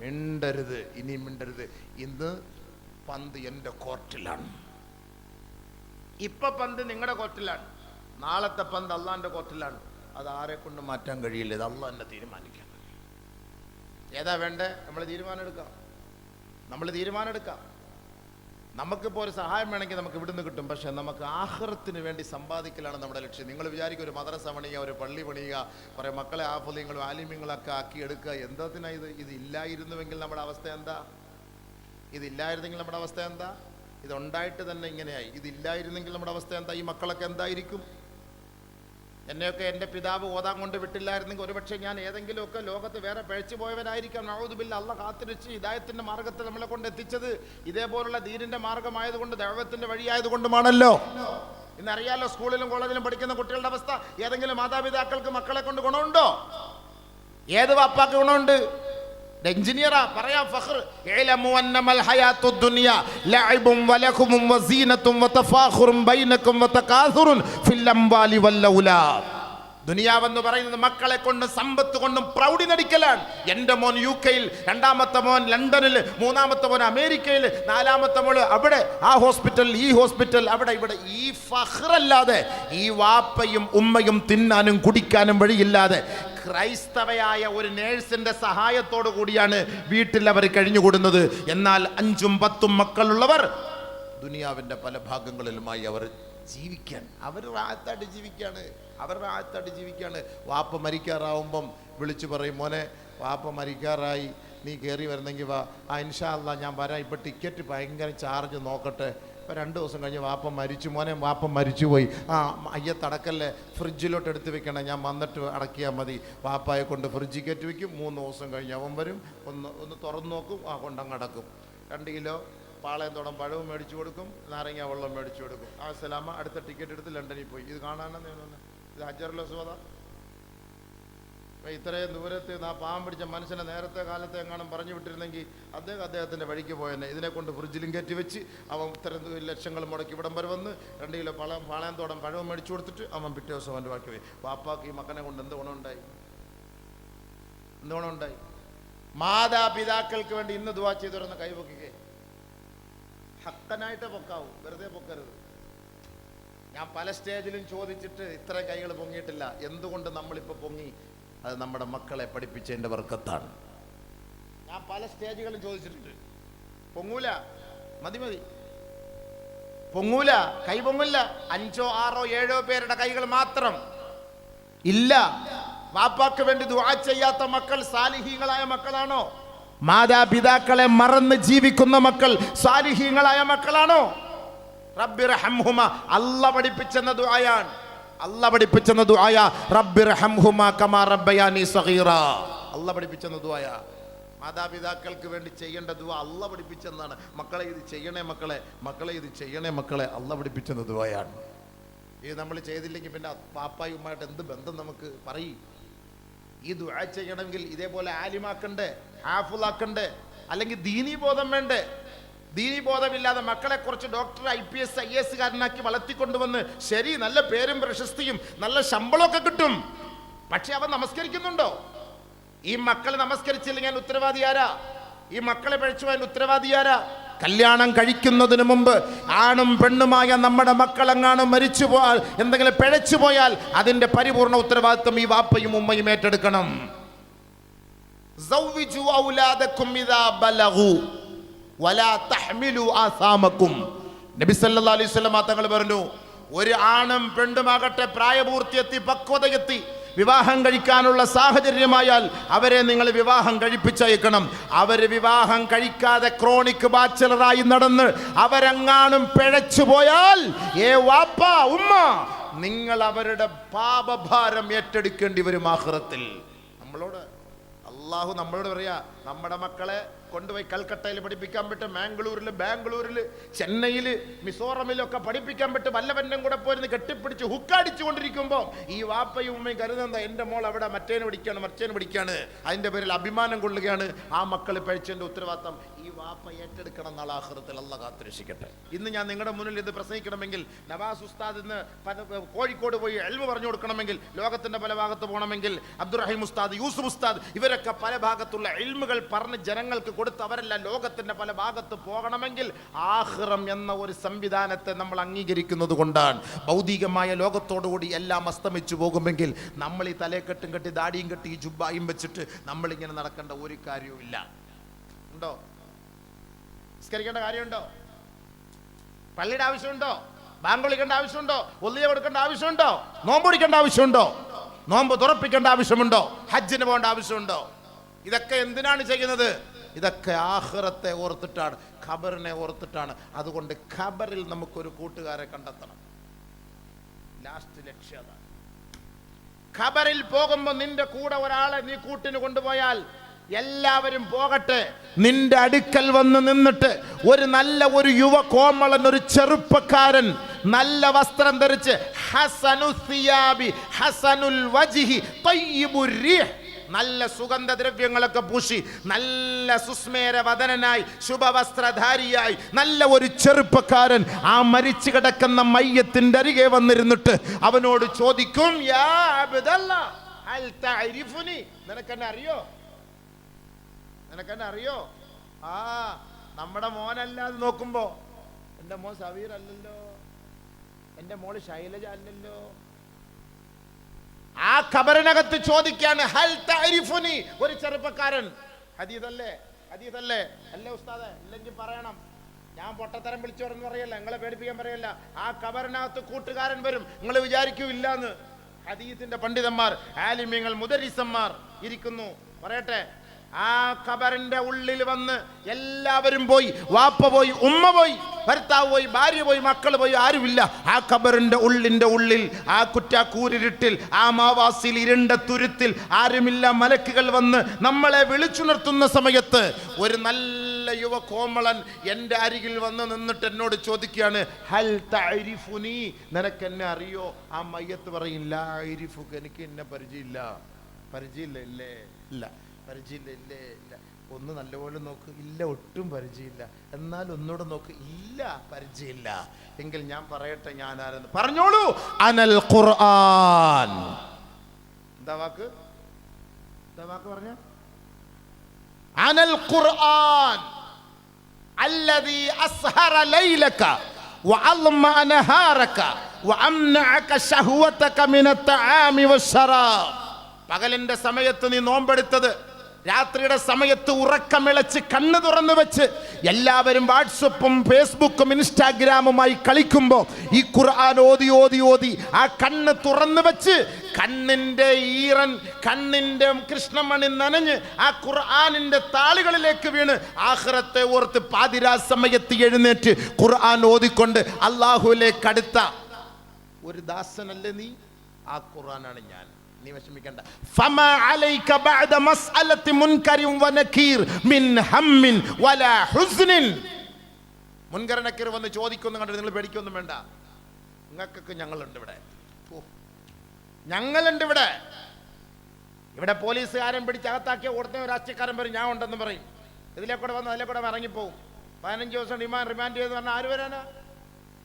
മിണ്ടരുത്, ഇനി മിണ്ടരുത്. ഇന്ന് പന്ത് എന്റെ കോർട്ടിലാണ്. ഇപ്പൊ പന്ത് നിങ്ങളുടെ കോർട്ടിലാണ്. നാളത്തെ പന്ത് അള്ളാന്റെ കോർട്ടിലാണ്. അത് ആരെ കൊണ്ട് മാറ്റാൻ കഴിയില്ല. ഇത് അള്ളാഹ് തന്നെ തീരുമാനിക്കണം. ഏതാ വേണ്ടേ? നമ്മൾ തീരുമാനം എടുക്കാം. നമുക്കിപ്പോൾ ഒരു സഹായം വേണമെങ്കിൽ നമുക്ക് ഇവിടുന്ന് കിട്ടും. പക്ഷെ നമുക്ക് ആഖിറത്തിന് വേണ്ടി സമ്പാദിക്കലാണ് നമ്മുടെ ലക്ഷ്യം. നിങ്ങൾ വിചാരിക്കും ഒരു മദ്രസ പണിയുക, ഒരു പള്ളി പണിയുക, കുറേ മക്കളെ ആഫലിങ്ങളും ആലിമ്യങ്ങളൊക്കെ ആക്കി എടുക്കുക. എന്താ ഇത് ഇല്ലായിരുന്നുവെങ്കിൽ നമ്മുടെ അവസ്ഥ എന്താ? ഇതുണ്ടായിട്ട് തന്നെ ഇങ്ങനെയായി. ഇതില്ലായിരുന്നെങ്കിൽ നമ്മുടെ അവസ്ഥ എന്താ? ഈ മക്കളൊക്കെ എന്തായിരിക്കും? എന്നെയൊക്കെ എൻ്റെ പിതാവ് ഓതാൻ കൊണ്ട് വിട്ടില്ലായിരുന്നെങ്കിൽ ഒരുപക്ഷെ ഞാൻ ഏതെങ്കിലുമൊക്കെ ലോകത്ത് വേറെ പഴച്ചു പോയവനായിരിക്കാം. നഊദു ബില്ലാഹ്. അല്ലാഹ് കാത്തിരച്ച് ഹിദായത്തിന്റെ മാർഗത്തിൽ നമ്മളെ കൊണ്ട് എത്തിച്ചത് ഇതേപോലുള്ള ദീനിന്റെ മാർഗമായതുകൊണ്ട്, ദഅവത്തിന്റെ വഴിയായതുകൊണ്ടുമാണല്ലോ. ഇന്നറിയാലോ സ്കൂളിലും കോളേജിലും പഠിക്കുന്ന കുട്ടികളുടെ അവസ്ഥ. ഏതെങ്കിലും മാതാപിതാക്കൾക്ക് മക്കളെ കൊണ്ട് ഗുണമുണ്ടോ? ഏത് വാപ്പാക്ക് ഗുണമുണ്ട്? എഞ്ചിനീയറാ പറയാം ഫഖർ. ഇഅ്ലമു അന്നമൽ ഹയാത്തുദ് ദുനിയ ലഅബും വലഹും വസീനത്തും വതഫാഖുറും ബൈനകും വതകാസുറുൻ ഫിൽ അംവാലി വൽ ഔലാദ്. ദുനിയാവെന്ന് പറയുന്നത് മക്കളെ കൊണ്ട് സമ്പത്ത് കൊണ്ടും പ്രൗഢി നടിക്കലാണ്. എൻ്റെ മോൻ UK-യിൽ, രണ്ടാമത്തെ മോൻ ലണ്ടനിൽ, മൂന്നാമത്തെ മോൻ അമേരിക്കയിൽ, നാലാമത്തെ മോള് അവിടെ, ആ ഹോസ്പിറ്റൽ, ഈ ഹോസ്പിറ്റൽ, അവിടെ ഇവിടെ. ഈ ഫഖ്റല്ലാതെ, ഈ വാപ്പയും ഉമ്മയും തിന്നാനും കുടിക്കാനും വഴിയില്ലാതെ ക്രൈസ്തവയായ ഒരു നേഴ്സിന്റെ സഹായത്തോടു കൂടിയാണ് വീട്ടിൽ അവർ കഴിഞ്ഞുകൂടുന്നത്. എന്നാൽ 5ഉം 10ഉം മക്കളുള്ളവർ ദുനിയാവിൻ്റെ പല ഭാഗങ്ങളിലുമായി അവർ ജീവിക്കാൻ, അവർ റാഹത്തായിട്ട് ജീവിക്കുകയാണ്. വാപ്പ മരിക്കാറാവുമ്പം വിളിച്ചു പറയും, മോനെ വാപ്പ മരിക്കാറായി, നീ കയറി വരുന്നെങ്കിൽ വാ. ഇൻഷാ അല്ലാ ഞാൻ വരാം. ഇപ്പം ടിക്കറ്റ് ഭയങ്കര ചാർജ് നോക്കട്ടെ. ഇപ്പോൾ 2 ദിവസം കഴിഞ്ഞ് വാപ്പ മരിച്ചു. മോനെ വാപ്പ മരിച്ചുപോയി. അയ്യത്തടക്കല്ലേ, ഫ്രിഡ്ജിലോട്ട് എടുത്ത് വെക്കണം, ഞാൻ വന്നിട്ട് അടക്കിയാൽ മതി. വാപ്പായെ കൊണ്ട് ഫ്രിഡ്ജിൽ കയറ്റി വയ്ക്കും. 3 ദിവസം കഴിഞ്ഞ് അവൻ വരും, ഒന്ന് തുറന്നു നോക്കും, കൊണ്ടങ്ങ് അടക്കും. 2 കിലോ പാളയത്തോളം പഴവും മേടിച്ചു കൊടുക്കും, നാരങ്ങ വെള്ളം മേടിച്ചു കൊടുക്കും. സലാമ അടുത്ത ടിക്കറ്റ് എടുത്ത് ലണ്ടനിൽ പോയി. ഇത് കാണാനെന്ന് തോന്നുന്നു. ഇത് ഹജ്ജറുൽ അസ്വദാ. ഇത്രയും ദൂരത്ത് ആ പാവം പിടിച്ച മനുഷ്യനെ നേരത്തെ കാലത്തെ എങ്ങാനും പറഞ്ഞു വിട്ടിരുന്നെങ്കിൽ അദ്ദേഹത്തിൻ്റെ വഴിക്ക് പോയെന്നെ. ഇതിനെ കൊണ്ട് ഫ്രിഡ്ജിലും കയറ്റി വെച്ച് അവൻ ഇത്തരം ലക്ഷങ്ങൾ മുടക്കി ഇവിടം വരെ വന്ന് 2 കിലോ പാളയത്തോളം പഴവും മേടിച്ചു കൊടുത്തിട്ട് അവൻ പിറ്റേ ദിവസം അവൻ്റെ ബാക്കി പോയി. വാപ്പാക്ക് ഈ മകനെ കൊണ്ട് എന്ത് ഗുണമുണ്ടായി? എന്തുകൊണ്ടുണ്ടായി? മാതാപിതാക്കൾക്ക് വേണ്ടി ഇന്ന് ദുആ ചെയ്തിരുന്ന കൈപൊക്കിക്കേ. ഹക്കനായിട്ട് പൊക്കാവൂ, വെറുതെ പൊക്കരുത്. ഞാൻ പല സ്റ്റേജിലും ചോദിച്ചിട്ട് ഇത്ര കൈകൾ പൊങ്ങിയിട്ടില്ല. എന്തുകൊണ്ട് നമ്മളിപ്പോൾ പൊങ്ങി? അത് നമ്മുടെ മക്കളെ പഠിപ്പിച്ചതിൻ്റെ ബർക്കത്താണ്. ഞാൻ പല സ്റ്റേജുകളും ചോദിച്ചിട്ടുണ്ട്. പൊങ്ങൂല, മതി പൊങ്ങൂല, കൈ പൊങ്ങില്ല. 5, 6, 7 പേരുടെ കൈകൾ മാത്രം ഇല്ല. വാപ്പാക്ക് വേണ്ടി ദുആ ചെയ്യാത്ത മക്കൾ സാലിഹീങ്ങളായ മക്കളാണോ? മാതാപിതാക്കളെ മറന്ന് ജീവിക്കുന്ന മക്കൾ സാലിഹീങ്ങളായ മക്കളാണോ? റബ്ബിർഹംഹുമാ, അല്ലാഹ് പഠിപ്പിച്ചെന്ന ദുആയാണ്. അല്ലാഹ് പഠിപ്പിച്ചെന്ന ദുആയ റബ്ബിർഹംഹുമാ കമാ റബ്ബയാനി സഗീറാ. അല്ലാഹ് പഠിപ്പിച്ചെന്ന ദുആയ. മാതാപിതാക്കൾക്ക് വേണ്ടി ചെയ്യേണ്ട ദുആ അല്ലാഹ് പഠിപ്പിച്ചെന്നാണ്. മക്കളെ ഇത് ചെയ്യണേ മക്കളെ, മക്കളെ ഇത് ചെയ്യണേ മക്കളെ, അല്ലാഹ് പഠിപ്പിച്ചെന്ന ദുആയാണ്. ഇത് നമ്മൾ ചെയ്തില്ലെങ്കിൽ പിന്നെ പാപ്പായും ഉമ്മായിട്ട് എന്ത് ബന്ധം നമുക്ക് പറയും? ഈ ദുആ ചെയ്യണമെങ്കിൽ ഇതേപോലെ ആലിമാക്കണ്ടേ, ഹാഫിളാക്കണ്ടേ, അല്ലെങ്കിൽ ദീനീ ബോധം വേണ്ടേ? ദീനീ ബോധമില്ലാതെ മക്കളെ കുറച്ച് ഡോക്ടർ, IPS, IAS കാരനാക്കി വളർത്തിക്കൊണ്ടുവന്ന് ശരി, നല്ല പേരും പ്രശസ്തിയും നല്ല ശമ്പളമൊക്കെ കിട്ടും. പക്ഷെ അവൻ നമസ്കരിക്കുന്നുണ്ടോ? ഈ മക്കളെ നമസ്കരിച്ചില്ലെങ്കിൽ ഉത്തരവാദി ആരാ? ഈ മക്കളെ പഴിച്ചു പോയാൽ ഉത്തരവാദി ആരാ? കല്യാണം കഴിക്കുന്നതിന് മുമ്പ് ആണും പെണ്ണുമായ നമ്മുടെ മക്കളെങ്ങാനും മരിച്ചു പോയാൽ, എന്തെങ്കിലും പിഴച്ചു പോയാൽ അതിന്റെ പരിപൂർണ ഉത്തരവാദിത്വം ഈ വാപ്പയും ഉമ്മയും ഏറ്റെടുക്കണം. സൗവിജു ഔലാദക്കും ഇദാ ബലഗു വലാ തഹ്മിലു ആസാമക്കും. നബി സല്ലല്ലാഹു അലൈഹി വസല്ലം തങ്ങൾ പറഞ്ഞു, ഒരു ആണും പെണ്ണുമാകട്ടെ പ്രായപൂർത്തിയെത്തി പക്വതയെത്തി വിവാഹം കഴിക്കാനുള്ള സാഹചര്യമായാൽ അവരെ നിങ്ങൾ വിവാഹം കഴിപ്പിച്ചയക്കണം. അവര് വിവാഹം കഴിക്കാതെ ക്രോണിക് ബാച്ചലറായി നടന്ന് അവരെങ്ങാനും പിഴച്ചു പോയാൽ വാപ്പ ഉമ്മ, നിങ്ങൾ അവരുടെ പാപഭാരം ഏറ്റെടുക്കേണ്ടി വരും ആഖിറത്തിൽ. അള്ളാഹു നമ്മളോട് പറയാ, നമ്മുടെ മക്കളെ കൊണ്ടുപോയി കൽക്കട്ടയിൽ പഠിപ്പിക്കാൻ പറ്റും, ബാംഗ്ലൂരിൽ, ചെന്നൈയിൽ, മിസോറമിലൊക്കെ പഠിപ്പിക്കാൻ പറ്റും. വല്ലവനും കൂടെ പോയിരുന്ന് കെട്ടിപ്പിടിച്ച് ഹുക്കടിച്ചു കൊണ്ടിരിക്കുമ്പോൾ ഈ വാപ്പയും ഉമ്മയും കരുതുന്ന എൻ്റെ മോൾ അവിടെ മറ്റേനെ പിടിക്കാണ്, അതിൻ്റെ പേരിൽ അഭിമാനം കൊള്ളുകയാണ്. ആ മക്കൾ പഴിച്ചതിൻ്റെ ഉത്തരവാദിത്തം ഈ വാപ്പ ഏറ്റെടുക്കണം. നാളെ ആഖിറത്തിൽ അല്ലാഹ് കാത്തുരക്ഷിക്കട്ടെ. ഇന്ന് ഞാൻ നിങ്ങളുടെ മുന്നിൽ ഇത് പ്രസംഗിക്കണമെങ്കിൽ, നവാസ് ഉസ്താദ് ഇന്ന് കോഴിക്കോട് പോയി ഇൽമു പറഞ്ഞു കൊടുക്കണമെങ്കിൽ, ലോകത്തിന്റെ പല ഭാഗത്ത് പോകണമെങ്കിൽ, അബ്ദുറഹീം ഉസ്താദ്, യൂസുഫ് ഉസ്താദ്, ഇവരൊക്കെ പല ഭാഗത്തുള്ള ഇൽമുകൾ പറഞ്ഞ് ജനങ്ങൾക്ക് കൊടുത്ത് അവരെല്ലാം ലോകത്തിന്റെ പല ഭാഗത്ത് പോകണമെങ്കിൽ ആഖിറം എന്ന ഒരു സംവിധാനത്തെ നമ്മൾ അംഗീകരിക്കുന്നത് കൊണ്ടാണ്. ഭൗതികമായ ലോകത്തോടുകൂടി എല്ലാം അസ്തമിച്ചു പോകുമെങ്കിൽ നമ്മൾ ഈ തലയെക്കെട്ടും കെട്ടി ദാടിയും കെട്ടി ഈ ജുബ്ബായും വെച്ചിട്ട് നമ്മളിങ്ങനെ നടക്കേണ്ട ഒരു കാര്യവുമില്ല. ഉണ്ടോ? നിസ്കരിക്കേണ്ട കാര്യമുണ്ടോ? പള്ളിയുടെ ആവശ്യമുണ്ടോ? ബാങ്ക് വിളിക്കേണ്ട ആവശ്യമുണ്ടോ? ഒല്ലിയ കൊടുക്കേണ്ട ആവശ്യമുണ്ടോ? നോമ്പ് പിടിക്കേണ്ട ആവശ്യമുണ്ടോ? നോമ്പ് തുറപ്പിക്കേണ്ട ആവശ്യമുണ്ടോ? ഹജ്ജിന് പോകേണ്ട ആവശ്യമുണ്ടോ? ഇതൊക്കെ എന്തിനാണ് ചെയ്യുന്നത്? ഇതൊക്കെ ആഖിറത്തെ ഓർത്തിട്ടാണ്, ഖബറിനെ ഓർത്തിട്ടാണ്. അതുകൊണ്ട് ഖബറിൽ നമുക്കൊരു കൂട്ടുകാരെ കണ്ടെത്തണം. ലാസ്റ്റ് ലക്ഷ്യം അതാണ്. ഖബറിൽ പോകുമ്പോൾ നിന്റെ കൂടെ ഒരാളെ നീ കൂട്ടിന് കൊണ്ടുപോയാൽ എല്ലാവരും പോകട്ടെ, നിന്റെ അടുക്കൽ വന്ന് നിന്നിട്ട് ഒരു യുവ കോമളൻ, ഒരു ചെറുപ്പക്കാരൻ നല്ല വസ്ത്രം ധരിച്ച് നല്ല സുഗന്ധദ്രവ്യങ്ങളൊക്കെ പൂശി നല്ല സുസ്മേരവദനായി ശുഭവസ്ത്രധാരിയായി നല്ല ഒരു ചെറുപ്പക്കാരൻ ആ മരിച്ചു കിടക്കുന്ന മയ്യത്തിന്റെ അരികെ വന്നിരുന്നിട്ട് അവനോട് ചോദിക്കും, യാ അബ്ദല്ലാ ഹൽ തഅരിഫുനി, നിനക്കെന്നെ അറിയോ? ആ നമ്മുടെ മോനല്ലാതെ നോക്കുമ്പോ എൻ്റെ മോൻ സവീർ അല്ലല്ലോ, എൻ്റെ മോള് ശൈലജ അല്ലല്ലോ. ആ ഖബറിനകത്ത് ചോദിക്കാണ്, ഹൽ തഅരിഫുനി, ഒരു ചെറുപ്പക്കാരൻ. ഹദീദല്ലേ അല്ലേ ഉസ്താദെ? ഇല്ലെങ്കിൽ പറയണം, ഞാൻ പൊട്ടത്തരം വിളിച്ചു പറഞ്ഞു പറയല്ല, നിങ്ങളെ പേടിപ്പിക്കാൻ പറയല്ല. ആ ഖബറിനകത്ത് കൂട്ടുകാരൻ വരും, നിങ്ങൾ വിചാരിക്കൂല്ലാന്ന്. ഹദീസിന്റെ പണ്ഡിതന്മാർ, ആലിമ്യങ്ങൾ, മുദരിസന്മാർ ഇരിക്കുന്നു. പറയട്ടെ, ആ ഖബറിന്റെ ഉള്ളിൽ വന്ന് എല്ലാവരും പോയി, വാപ്പ പോയി, ഉമ്മ പോയി, ഭർത്താവ് പോയി, ഭാര്യ പോയി, മക്കൾ പോയി, ആരുമില്ല. ആ ഖബറിന്റെ ഉള്ളിൽ ആ കുറ്റാക്കൂരിരുട്ടിൽ, ആ മാവാസിൽ, ഇരുണ്ട തുരുത്തിൽ ആരുമില്ല. മലക്കുകൾ വന്ന് നമ്മളെ വിളിച്ചുണർത്തുന്ന സമയത്ത് ഒരു നല്ല യുവ കോമളൻ എൻ്റെ അരികിൽ വന്ന് നിന്നിട്ട് എന്നോട് ചോദിക്കുകയാണ്, ഹൽ തഅരിഫുനി, നിനക്ക് എന്നെ അറിയോ? ആ മയ്യത്ത് പറയും, ലാ അരിഫുക, എനിക്ക് എന്നെ പരിചയമില്ലേ? ഒന്ന് നല്ലപോലെ നോക്ക്, ഇല്ല, ഒട്ടും പരിചയമില്ല. എന്നാൽ ഒന്നുകൂടെ നോക്ക്, ഇല്ല, പരിചയമില്ല. എങ്കിൽ ഞാൻ പറയട്ടെ, ഞാൻ ആരെന്ന്. പറഞ്ഞോളൂ, അനൽ ഖുർആൻ. എന്താ വാക്ക് പറഞ്ഞ? അനൽ ഖുർആൻ അല്ലദീ അസ്ഹറ ലൈലക വഅൽമ നഹാറക വഅംനഅക ശഹവതക മിനത് തആമി വശറാബ്. പകലിന്റെ സമയത്ത് നീ നോമ്പെടുത്തത്, രാത്രിയുടെ സമയത്ത് ഉറക്കമിളച്ച് കണ്ണ് തുറന്നു വെച്ച് എല്ലാവരും വാട്സപ്പും ഫേസ്ബുക്കും ഇൻസ്റ്റാഗ്രാമുമായി കളിക്കുമ്പോൾ ഈ ഖുർആൻ ഓതി ഓതി ഓതി ആ കണ്ണ് തുറന്നു വെച്ച് കണ്ണിൻ്റെ ഈറൻ, കണ്ണിൻ്റെ കൃഷ്ണമണി നനഞ്ഞ് ആ ഖുർആനിൻ്റെ താളുകളിലേക്ക് വീണ് ആഖിറത്തെ ഓർത്ത് പാതിരാ സമയത്ത് എഴുന്നേറ്റ് ഖുർആൻ ഓതിക്കൊണ്ട് അല്ലാഹുവിലേക്ക് അടുത്ത ഒരു ദാസനല്ലേ നീ? ആ ഖുർആനാണ് ഞാൻ. നീ വിഷമിക്കണ്ട. ഫമാ അലൈക ബഅദ മസ്അലതി മുൻകരിൻ വനകീർ മിൻ ഹമ്മിൻ വലാ ഹുസ്നിൻ. മുൻകർ നക്കീർ വന്ന് ചോദിക്കുന്നു കണ്ടിട്ട് നിങ്ങൾ പേടിക്കൊന്നും വേണ്ട. നിങ്ങൾക്കൊക്കെ ഞങ്ങളുണ്ട് ഇവിടെ. ഞങ്ങളുണ്ട് ഇവിടെ. ഇവിടെ പോലീസുകാരൻ പിടിച്ച് അകത്താക്കിയ ഉടനെ രാഷ്ട്രീയക്കാരൻ പറയും ഞാൻ ഉണ്ടെന്ന് പറയും. ഇതിലേക്കൂടെ വന്ന് അതിലേക്കൂടെ ഇറങ്ങിപ്പോവും. 15 ദിവസം റിമാൻഡ് ചെയ്ത് പറഞ്ഞാൽ ആര് വരാനാ?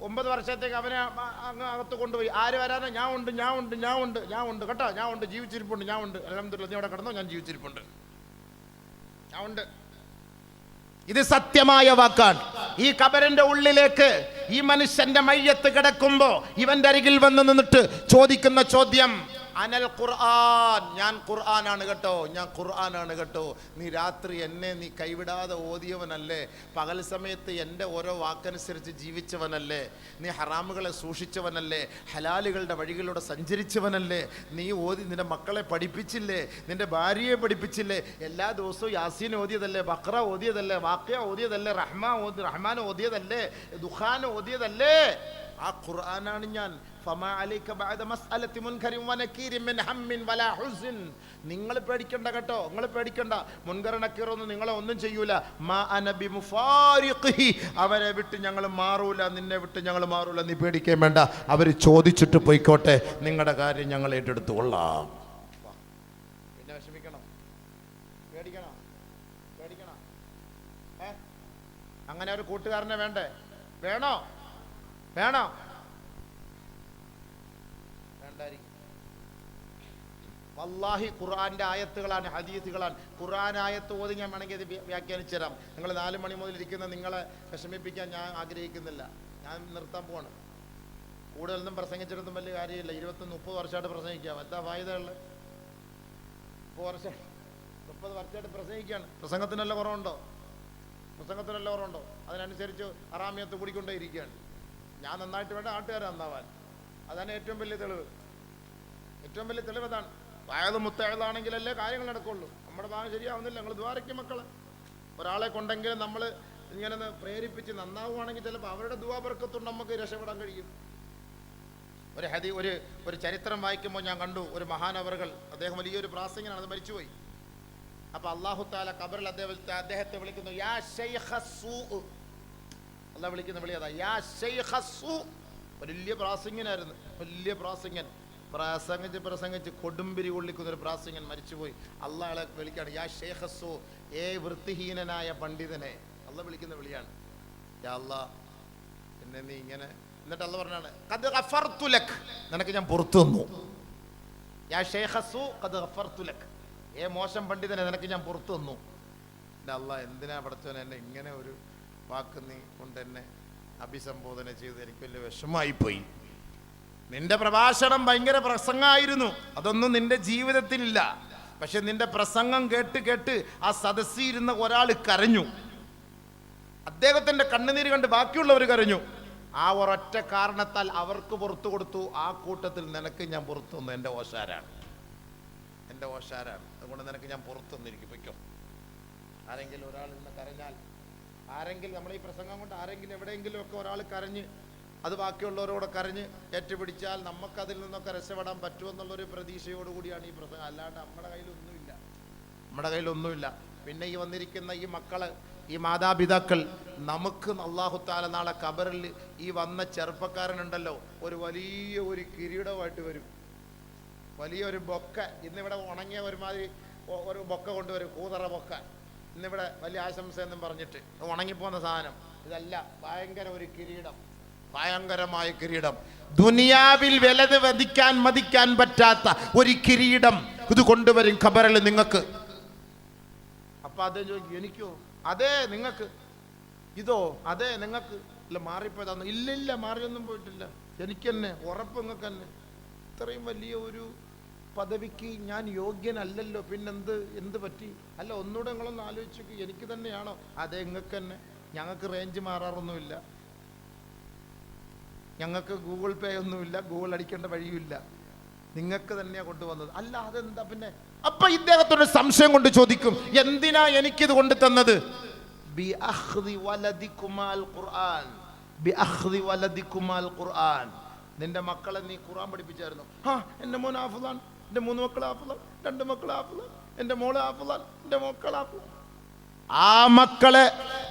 9 വർഷത്തേക്ക് അവനെ അങ്ങ് അകത്ത് കൊണ്ടുപോയി. ആര് വരാനാ? ഞാൻ ഉണ്ട് കേട്ടോ, ഞാൻ ഉണ്ട്, ജീവിച്ചിരിപ്പുണ്ട്, ഞാൻ ഉണ്ട്. അൽഹംദുലില്ലാഹ്, നീ അവിടെ കിടന്നോ, ഞാൻ ജീവിച്ചിരിപ്പുണ്ട്, ഞാൻ ഉണ്ട്. ഇത് സത്യമായ വാക്കാണ്. ഈ ഖബറിന്റെ ഉള്ളിലേക്ക് ഈ മനുഷ്യന്റെ മയ്യത്ത് കിടക്കുമ്പോ ഇവന്റെ അരികിൽ വന്ന് നിന്നിട്ട് ചോദിക്കുന്ന ചോദ്യം അനൽ ഖുർആൻ, ഞാൻ ഖുർആനാണ് കേട്ടോ, ഞാൻ ഖുർആനാണ് കേട്ടോ. നീ രാത്രി എന്നെ നീ കൈവിടാതെ ഓതിയവനല്ലേ? പകൽ സമയത്ത് എൻ്റെ ഓരോ വാക്കനുസരിച്ച് ജീവിച്ചവനല്ലേ? നീ ഹറാമുകളെ സൂക്ഷിച്ചവനല്ലേ? ഹലാലുകളുടെ വഴികളിലൂടെ സഞ്ചരിച്ചവനല്ലേ? നീ ഓതി നിന്റെ മക്കളെ പഠിപ്പിച്ചില്ലേ? നിന്റെ ഭാര്യയെ പഠിപ്പിച്ചില്ലേ? എല്ലാ ദിവസവും യാസീൻ ഓതിയതല്ലേ? ബഖറ ഓതിയതല്ലേ? വാഖിയ ഓതിയതല്ലേ? റഹ്മാൻ ഓതിയതല്ലേ? ദുഖാൻ ഓതിയതല്ലേ? ആ ഖുർആനാണ് ഞാൻ. ഫമാ അലൈക ബഅദ മസ്അലതി മുൻകരിൻ വനകീരിൻ മിൻ ഹമ്മിൻ വലാ ഹുസ്ൻ. നിങ്ങൾ പേടിക്കണ്ട കേട്ടോ, നിങ്ങൾ പേടിക്കണ്ട. മുൻകർ നക്കീർ ഒന്നും നിങ്ങളെ ഒന്നും ചെയ്യൂല. മാ അന ബിമുഫാരിഖിഹി, അവരെ വിട്ട് ഞങ്ങൾ മാറൂല, നിന്നെ വിട്ട് ഞങ്ങൾ മാറൂല, നീ പേടിക്കാൻ വേണ്ട. അവർ ചോദിച്ചിട്ട് പോയിക്കോട്ടെ, നിങ്ങളുടെ കാര്യം ഞങ്ങൾ ഏറ്റെടുത്തു കൊള്ളാം. പിന്നെ വിഷമിക്കണം, പേടിക്കണം. അങ്ങനെ ഒരു കൂട്ടുകാരനെ വേണ്ടേ? വേണോ? വല്ലാഹി ഖുർആന്റെ ആയത്തുകളാണ്, ഹദീസുകളാണ്. ഖുർആൻ ആയത്ത് ഓതി ഞാൻ വേണമെങ്കിൽ അത് വ്യാഖ്യാനിച്ചു തരാം. നിങ്ങൾ 4 മണി മുതൽ ഇരിക്കുന്ന നിങ്ങളെ വിഷമിപ്പിക്കാൻ ഞാൻ ആഗ്രഹിക്കുന്നില്ല. ഞാൻ നിർത്താൻ പോവാണ്. കൂടുതലൊന്നും പ്രസംഗിച്ചിടത്തും വലിയ കാര്യമില്ല. 20-30 വർഷമായിട്ട് പ്രസംഗിക്കാം. എന്താ ഫായതയുള്ളത്? 30 വർഷമായിട്ട് പ്രസംഗിക്കുകയാണ്. പ്രസംഗത്തിനല്ല കുറവുണ്ടോ? അതിനനുസരിച്ച് അറാമിയത്ത് കൂടിക്കൊണ്ടേ ഇരിക്കുകയാണ്. ഞാൻ നന്നായിട്ട് വേണ്ട നാട്ടുകാരെ നന്നാവാൻ. അതാണ് ഏറ്റവും വലിയ തെളിവ്. അതാണ്. വായത് മുത്തഴതാണെങ്കിലല്ലേ കാര്യങ്ങൾ നടക്കുള്ളൂ. നമ്മുടെ ഭാഗം ശരിയാവുന്നില്ല. നിങ്ങൾ ദ്വാരയ്ക്കും മക്കളെ. ഒരാളെ കൊണ്ടെങ്കിലും നമ്മൾ ഇങ്ങനെ പ്രേരിപ്പിച്ച് നന്നാവുകയാണെങ്കിൽ ചിലപ്പോൾ അവരുടെ ദുആ ബർക്കത്തുകൊണ്ട് നമുക്ക് രക്ഷപ്പെടാൻ കഴിയും. ഒരു ചരിത്രം വായിക്കുമ്പോൾ ഞാൻ കണ്ടു, ഒരു മഹാനവറുകൾ, അദ്ദേഹം വലിയൊരു പ്രാസംഗികനാണ്, അത് മരിച്ചുപോയി. അപ്പൊ അല്ലാഹു തആല ഖബറിൽ അദ്ദേഹത്തെ വിളിക്കുന്നു, യാ ശൈഖസ്സൂ. അല്ലാഹ് വിളിക്കുന്ന വിളി അതാ, യാ ശൈഖസ്സൂ. വലിയ പ്രാസംഗികനായിരുന്നു, വലിയ പ്രാസംഗൻ. പ്രസംഗിച്ച് കൊടുമ്പിരി കൊള്ളിക്കുന്ന ഒരു പ്രാസംഗൻ മരിച്ചുപോയി. അള്ളാഹെ വിളിക്കാണ്, യാ ശൈഖസ്സൂ, വൃത്തിഹീനനായ പണ്ഡിതനെ. അള്ളാഹ് വിളിക്കുന്ന വിളിയാണ്, യാ അല്ലാഹ് പിന്നെ നീ ഇങ്ങനെ. എന്നിട്ട് അള്ളാഹ് പറഞ്ഞാണ്, ഖദ് ഗഫർതു ലക്, നിനക്ക് ഞാൻ പുറത്തു തന്നു. യാ ശൈഖസ്സൂ ഖദ് ഗഫർതു ലക്, മോശം പണ്ഡിതനെ നിനക്ക് ഞാൻ പുറത്തു തന്നു. അല്ലാഹ് എന്തിനാ പഠിച്ചവനെ എന്നെ ഇങ്ങനെ ഒരു വാക്ക് നീ കൊണ്ട് എന്നെ അഭിസംബോധന ചെയ്ത് എനിക്ക് വലിയ വിഷമമായിപ്പോയി. നിന്റെ പ്രഭാഷണം ഭയങ്കര പ്രസംഗമായിരുന്നു, അതൊന്നും നിന്റെ ജീവിതത്തിലില്ല. പക്ഷെ നിന്റെ പ്രസംഗം കേട്ട് ആ സദസ്സിരുന്ന ഒരാൾ കരഞ്ഞു. അദ്ദേഹത്തിന്റെ കണ്ണുനീര് കണ്ട് ബാക്കിയുള്ളവർ കരഞ്ഞു. ആ ഒരൊറ്റ കാരണത്താൽ അവർക്ക് പുറത്തു കൊടുത്തു. ആ കൂട്ടത്തിൽ നിനക്ക് ഞാൻ പുറത്തു തന്നു. എൻ്റെ ഓശാരാണ്. അതുകൊണ്ട് നിനക്ക് ഞാൻ പുറത്തു തന്നിരിക്കും. പൊയ്ക്കോ. ആരെങ്കിലും ഒരാൾ ഇന്ന് കരഞ്ഞാൽ, ആരെങ്കിലും നമ്മൾ ഈ പ്രസംഗം കൊണ്ട് ആരെങ്കിലും എവിടെയെങ്കിലും ഒക്കെ ഒരാൾ കരഞ്ഞ് അത് ബാക്കിയുള്ളവരോട് കരഞ്ഞ് ഏറ്റുപിടിച്ചാൽ നമുക്കതിൽ നിന്നൊക്കെ രക്ഷപ്പെടാൻ പറ്റുമെന്നുള്ളൊരു പ്രതീക്ഷയോടുകൂടിയാണ് ഈ പ്രസംഗം. അല്ലാണ്ട് നമ്മുടെ കയ്യിലൊന്നുമില്ല. പിന്നെ ഈ വന്നിരിക്കുന്ന ഈ മക്കള്, ഈ മാതാപിതാക്കൾ, നമുക്ക് അല്ലാഹു തആല നാളെ ഖബറിൽ ഈ വന്ന ചെറുപ്പക്കാരനുണ്ടല്ലോ, വലിയൊരു കിരീടമായിട്ട് വരും. വലിയൊരു ബൊക്ക. ഇന്നിവിടെ ഉണങ്ങിയ ഒരുമാതിരി ഒരു ബൊക്ക കൊണ്ടുവരും, കൂതറ ബൊക്ക. ഇന്നിവിടെ വലിയ ആശംസ എന്നും പറഞ്ഞിട്ട് ഉണങ്ങിപ്പോകുന്ന സാധനം. ഇതല്ല, ഭയങ്കരമായ കിരീടം. ദുനിയാവിൽ വിലത് മതിക്കാൻ പറ്റാത്ത ഒരു കിരീടം ഇത് കൊണ്ടുവരും ഖബറിൽ നിങ്ങൾക്ക്. അപ്പൊ അദ്ദേഹം ചോദിക്കും എനിക്കോ? അതെ നിങ്ങൾക്ക്. ഇതോ? അതെ നിങ്ങൾക്ക്. ഇല്ല മാറിപ്പോയതാന്ന്. ഇല്ല മാറിയൊന്നും പോയിട്ടില്ല, എനിക്ക് തന്നെ ഉറപ്പ്, നിങ്ങൾക്ക് തന്നെ. ഇത്രയും വലിയ ഒരു പദവിക്ക് ഞാൻ യോഗ്യനല്ലല്ലോ, എന്ത് പറ്റി? അല്ല ഒന്നുകൂടെ നിങ്ങളൊന്ന് ആലോചിച്ചു, എനിക്ക് തന്നെയാണോ? അതെ നിങ്ങൾക്ക് തന്നെ. ഞങ്ങൾക്ക് റേഞ്ച് മാറാറൊന്നുമില്ല, ഞങ്ങൾക്ക് ഗൂഗിൾ പേ ഒന്നുമില്ല, ഗൂഗിൾ അടിക്കേണ്ട വഴിയുമില്ല, നിങ്ങൾക്ക് തന്നെയാണ് കൊണ്ടുവന്നത്. അല്ല അതെന്താ പിന്നെ? അപ്പൊ ഇദ്ദേഹത്തോട് സംശയം കൊണ്ട് ചോദിക്കും, എന്തിനാ എനിക്കിത് കൊണ്ടു തന്നത്? നിന്റെ മക്കളെ നീ ഖുർആൻ പഠിപ്പിച്ചായിരുന്നു? എന്റെ മോൻ ഹാഫിളാണ്, എന്റെ 3 മക്കൾ ഹാഫിളാണ്, 2 മക്കൾ ഹാഫിളാണ്, എന്റെ മോള് ഹാഫിളാണ്, എന്റെ മക്കൾ ഹാഫിളാണ്. ആ മക്കളെ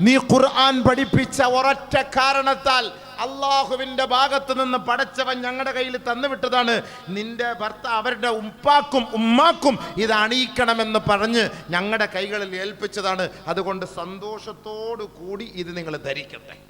നീ ഖുർആൻ പഠിപ്പിച്ച ഒരൊറ്റ കാരണത്താൽ അള്ളാഹുവിന്റെ ഭാഗത്ത് നിന്ന് പടച്ചവൻ ഞങ്ങളുടെ കയ്യിൽ തന്നുവിട്ടതാണ്. നിന്റെ ഭർത്താവ് അവരുടെ ഉപ്പാക്കും ഉമ്മാക്കും ഇത് അണിയിക്കണമെന്ന് പറഞ്ഞ് ഞങ്ങളുടെ കൈകളിൽ ഏൽപ്പിച്ചതാണ്. അതുകൊണ്ട് സന്തോഷത്തോടു കൂടി ഇത് നിങ്ങൾ ധരിക്കട്ടെ.